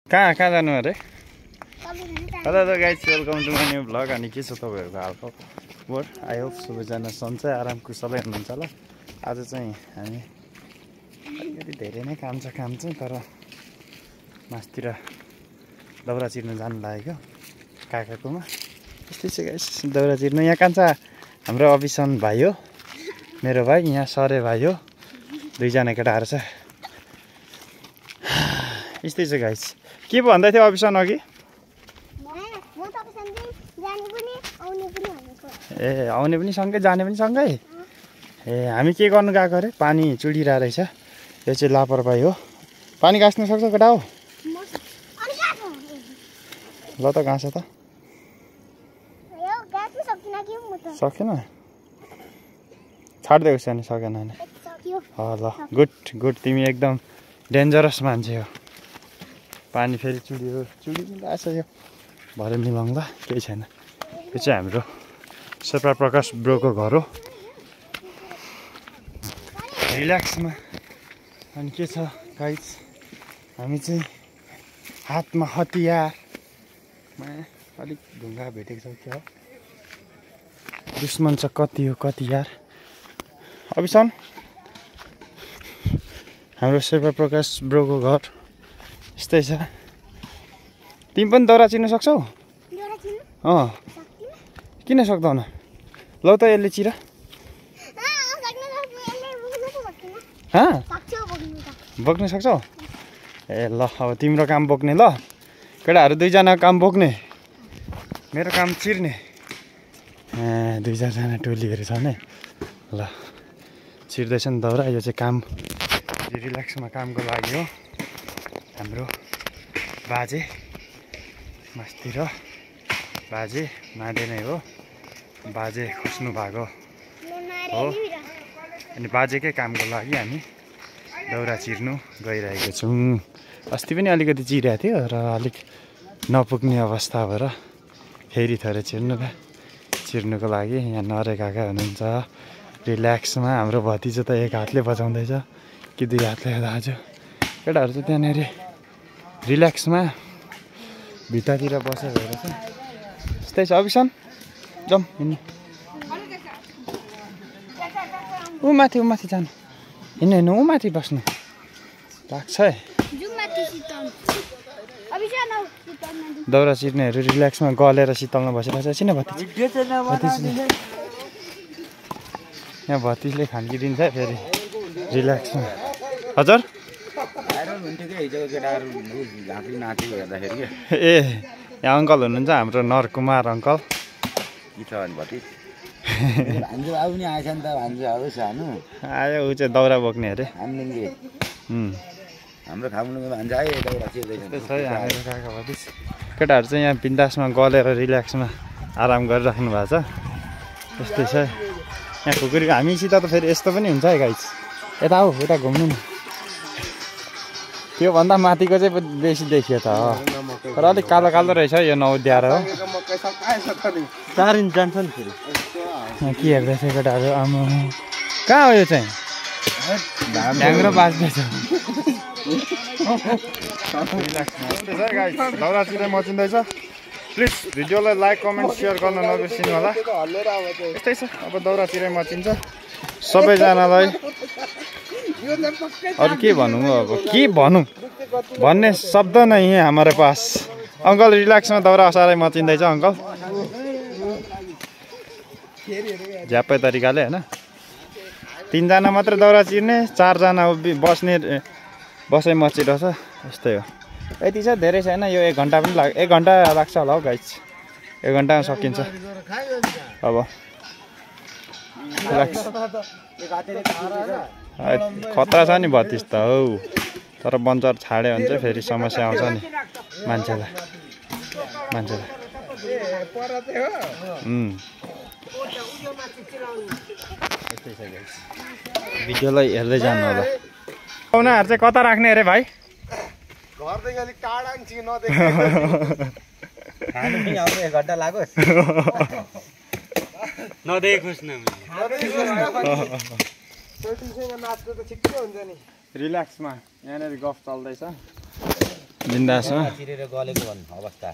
कहाँ जानु अरे? Hello guys, welcome to my new vlog. अनि के छ तपाईँहरूको हालखबर? आई होप सबैजना सन्चै आराम कुशलै हुनुहुन्छ होला। आज चाहिँ हामी अलिकति धेरै नै काम चाहिँ, तर मासतिर दाउरा चिर्न जानु लागेको काकाकोमा। त्यस्तै छ गाइस, दाउरा चिर्न। यहाँ कान्छ हाम्रो अभिसन भाइ हो, मेरो भाइ। यहाँ सरे भाइ हो, दुईजना केटाहरू छ। यस्तै छ गाइस। के भन्दै थियो अभिसन अघि? ए आउने पनि सँगै जाने पनि सँगै। ए हामी के गर्नु गएको अरे? पानी चुडिरहेको रहेछ। यो चाहिँ लापरवाही हो। पानी गाँच्न सक्छ केटा हो? ल त गाँछ त। सकेन? छाडिदिएको छ नि, सकेन नि। ल गुड। तिमी एकदम डेन्जरस मान्छे हो। पानी फेरि चुडिरहेको छ। यो भरे मिलाउँला, केही छैन। यो चाहिँ हाम्रो शेर्पा प्रकाश ब्रोको घर हो, रिल्याक्समा। अनि के छ गाइस, हामी चाहिँ हातमा हतियारमा अलिक ढुङ्गा भेटेको छ। क्या हो दुश्मन छ, कति हो कति यार। अभिसन हाम्रो शेर्पा प्रकाश ब्रोको घर यस्तै छ। तिमी पनि दाउरा चिर्न सक्छौ? किन सक्दैन? ल त यसले चिर। बोक्न सक्छौ? ए ल, अब तिम्रो काम बोक्ने। ल केटाहरू दुईजना काम बोक्ने, मेरो काम चिर्ने। दुई चारजना टोलीहरू छ नि। ल चिर्दैछ नि दाउरा। यो चाहिँ काम रिल्याक्समा कामको लागि हो। हाम्रो बाजे मास्तिर, बाजे मादे नै हो। बाजे खस्नु भएको हो। अनि बाजेकै कामको लागि हामी दाउरा चिर्नु गइरहेको छौँ। अस्ति पनि अलिकति चिरेको थियो र अलिक नपुग्ने अवस्था भएर फेरि थोरै चिर्नुको लागि यहाँ नरे काका हुनुहुन्छ रिल्याक्समा। हाम्रो भतिजो त एक हातले बजाउँदैछ कि दुई हातले दाजु। केटाहरू चाहिँ त्यहाँनिर रिल्याक्समा भित्तातिर बसेर हेरेछ। यस्तै छ। अभिसन जाउँ हिँड्नु। ऊ माथि जानु। हिँड्नु ऊ माथि बस्नु लाग्छ है। दाउरा चिर्नेहरू रिल्याक्समा गलेर शीतलमा बसिरहेको छ। छिन यहाँ भतिजले खान्किदिन्छ फेरि रिल्याक्समा। हजुर ए यहाँ अङ्कल हुनुहुन्छ हाम्रो नरकुमार अङ्कल। आयो ऊ चाहिँ दाउरा बोक्ने अरे। केटाहरू चाहिँ यहाँ बिन्दासमा गलेर रिल्याक्समा आराम गरिराख्नु भएको छ। यस्तै छ यहाँ खुकुरीको। हामीसित त फेरि यस्तो पनि हुन्छ है गाइस। यता हो, यता घुम्नु न। त्योभन्दा माथिको चाहिँ बेसी देखियो त, तर अलिक कालो रहेछ। यो नउद्याएर हो। चारिन जान्छ नि फेरि। के हेर्दैछ केटाहरू? आमा कहाँ हो यो चाहिँ? ढ्याङ्ग्रो बाँच्दैछ। दाउरा चिर्दै मचिँदैछ। प्लिज भिडियोलाई लाइक कमेन्ट सेयर गर्न नबिर्सिनु होला। यस्तै छ, अब दाउरा चिर्दै मचिन्छ सबैजनालाई। अरू के भनौँ? अब के भनौँ भन्ने शब्द नै है हाम्रो पास। अङ्कल रिल्याक्समा दाउरा साह्रै मचिँदैछ अङ्कल, झ्याप्पै तरिकाले होइन। 3 जना मात्र दाउरा चिर्ने, 4 जना बसै मचिरहेछ। यस्तै हो। यति छ, धेरै छैन। यो 1 घन्टा पनि 1 घन्टा लाग्छ होला हौ गाइस। 1 घन्टामा सकिन्छ। अब खतरा छ नि भतिज त हौ, तर बन्चर छाड्यो भने चाहिँ फेरि समस्या आउँछ नि मान्छेलाई। भिडियोलाई हेर्दै जानु होला। उनीहरू चाहिँ कता राख्ने अरे भाइ? एक घन्टा लागोस् नदेखोस् न। रिल्याक्समा यहाँनिर गफ चल्दैछ। बिन्दासमा चिरेर गलेको भन्नु अवस्था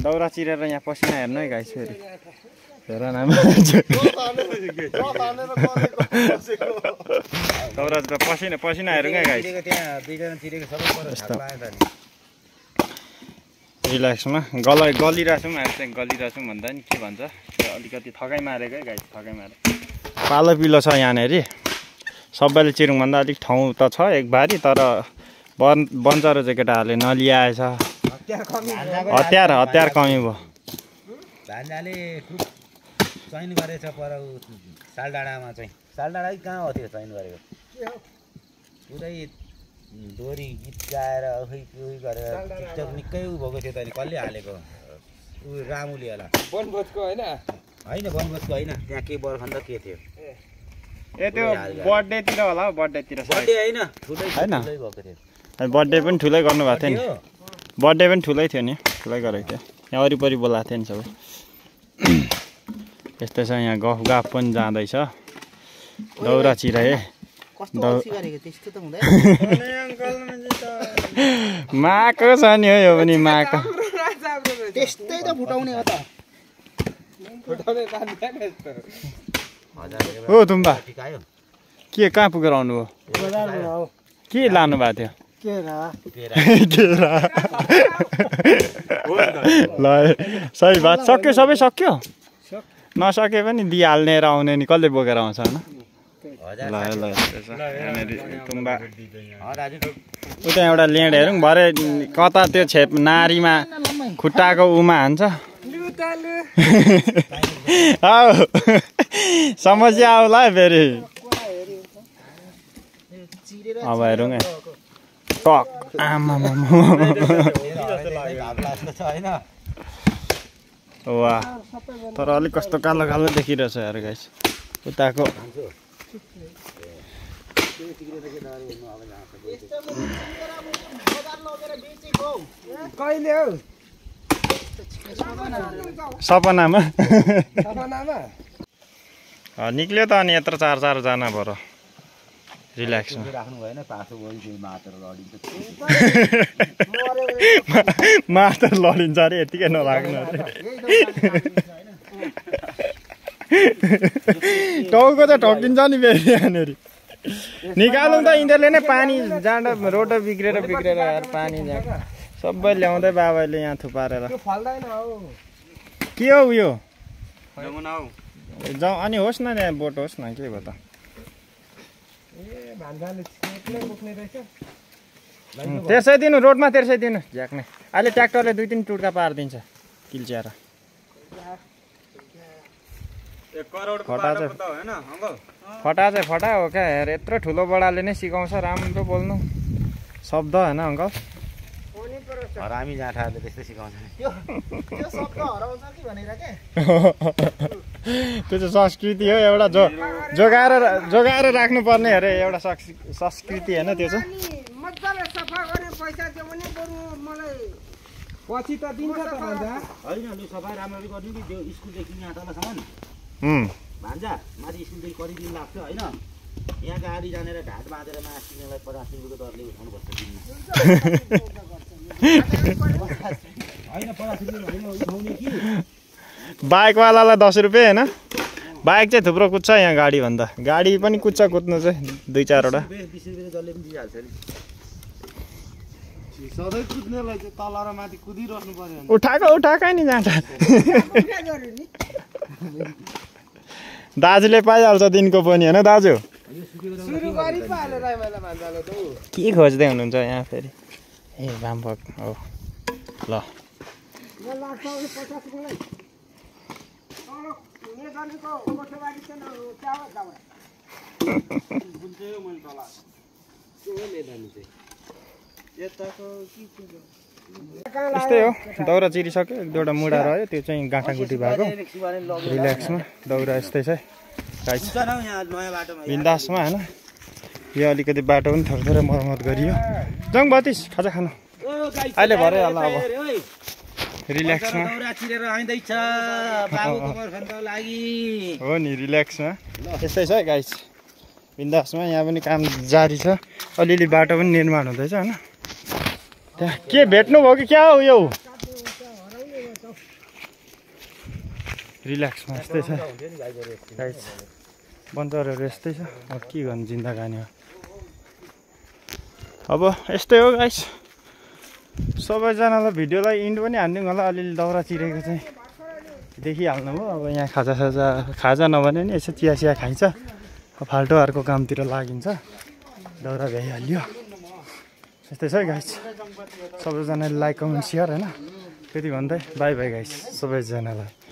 दाउरा चिरेर यहाँ पसिना हेर्नु है गाइस फेरि हेर नाम दाउरा त पसिना हेरौँ है गाइस त्यहाँ दुईजना चिरेको सबै पर लाग्यो त नि रिल्याक्समा गलिरहेको छौँ अहिले चाहिँ गलिरहेको छौँ भन्दा नि के भन्छ अलिकति थकाइ मारेको है गाइस थकाइ मारे पालो पिलो छ यहाँनिर सबैले चिरौँ भन्दा अलिक ठाउँ त छ एक बारी तर बन्चरो चाहिँ केटाहरूले नलिआएछ हतियार कमी भयो भान्जाले चयन गरेछ पर सालडाँडामा चाहिँ सालडाँडा कहाँ हो त्यो चयन गरेको पुरै दोहोरी गीत गाएर उही गरेर टिकटक निकै उ भएको थियो त अनि कसले हालेको ऊ रामुले होला वनभोजको होइन वनभोजको होइन त्यहाँ के बर्खन्द के थियो ए त्यो बर्थडेतिर होला हौ बर्थडेतिर बर्थडे होइन ठुलै होइन भएको थियो बर्थडे पनि ठुलै गर्नुभएको थियो नि बर्थडे पनि ठुलै थियो नि ठुलै गरेको थियो यहाँ वरिपरि बोलाएको थियो नि सबै यस्तै छ यहाँ गफ पनि जाँदैछ दौरा चिराए माको छ नि हो यो पनि माको त्यस्तै त फुटाउने हो त हो तुम्बा के कहाँ पुगेर आउनु हो के लानु भएको थियो केरा ल सही बात सक्यो सबै सक्यो नसके पनि दिइहाल्ने र आउने नि कसले बोकेर आउँछ होइन ल यहाँनिर तुम्बा उता एउटा लेड हेरौँ भरे कता त्यो छेप नारीमा खुट्टाको उमा हान्छ समस्या आउला फेरि अब हेरौँ है टक आमा वाह तर अलिक कस्तो कालो कालो देखिरहेछ यार गाइस उताको कहिले हौ सपनामा निक्ल्यो त अनि यत्रो 4 जना भएर रिल्याक्समा राख्नु भएन पासो गयो मात्र लडिन्छ मात्र लडिन्छ अरे यतिकै नराख्नु अरे टाउको त ठोकिन्छ नि फेरि यहाँनिर निकालौँ त यिनीहरूले नै पानी जाँडा रोटो बिग्रेर यार पानी सबै ल्याउँदै बाबाले यहाँ थुपारेर के हो उयो जाउँ अनि होस् न त्यहाँ बोट होस् न के भयो त तेर्सै दिनु रोडमा तेर्सै दिनु झ्याक्ने अहिले ट्र्याक्टरले 2-3 टुड्का पारिदिन्छ किल्च्याएर फटा चाहिँ फटा हो क्या हेर यत्रो ठुलो बडाले नै सिकाउँछ राम्रो बोल्नु शब्द होइन अङ्कल हरामी जाँठाहरूले त्यस्तै सिकाउँछ त्यो शब्द हराउँछ कि भनेर के त्यो चाहिँ संस्कृति हो एउटा जोगाएर राख्नुपर्ने अरे एउटा संस्कृति होइन त्यो चाहिँ मजाले सफा गर्ने पैसा दियो भने बरु मलाई पछि त दिन्छ त भान्जा होइन लु सफा राम्ररी गर्नु कि त्यो स्कुलदेखि यहाँ तलसम्म भान्जा माथि स्कुलदेखि गरिदिनु लाग्छ होइन यहाँ गाडी जानेर ढाड बाँधेर मास किन्नेलाई 50 रुपियाँको दरले उठाउनुपर्छ दिनमा होइन 50 रुपियाँ होइन उठाउने कि बाइकवालालाई 10 रुपियाँ होइन बाइक चाहिँ थुप्रो कुद्छ यहाँ गाडी भन्दा गाडी पनि कुद्छ कुद्नु चाहिँ 2-4 वटा 20 रुपियाँ जसले पनि दिइहाल्छ नि सधैँ कुद्नेलाई चाहिँ तल र माथि कुदिरहनु पर्यो उठाएकै नि जान्छ दाजुले पाइहाल्छ दिनको पनि होइन दाजु के खोज्दै हुनुहुन्छ यहाँ फेरि ए बामभक हो ल यस्तै हो दौरा चिरिसक्यो 1-2वटा मुढा रह्यो त्यो चाहिँ गाँठागुटी भएको रिल्याक्समा दौरा यस्तै छ बिन्दासमा होइन यो अलिकति बाटो पनि थोरै मर्मत गरियो जाउँ बतिस खाजा खानु अहिले भरे होला अब रिल्याक्समा हो नि रिल्याक्समा यस्तै छ है गाइस बिन्दासमा यहाँ पनि काम जारी छ अलिअलि बाटो पनि निर्माण हुँदैछ होइन त्यहाँ के भेट्नु भयो कि क्या हो यो रिल्याक्समा यस्तै छ गाइस बन्दरहरू यस्तै छ अब के गर्नु जिन्दगानी हो अब यस्तै हो गाइस सबैजनालाई भिडियोलाई इन्ड पनि हानिदिउँ होला अलिअलि दाउरा चिरेको चाहिँ देखिहाल्नु भयो अब यहाँ खाजा नभने नि यसो चिया खाइन्छ फाल्टो अर्को कामतिर लागिन्छ दाउरा भ्याइहाल्यो यस्तै छ है गाइस सबैजनाले लाइक कमेन्ट सेयर होइन त्यति भन्दै बाई बाई गाइस सबैजनालाई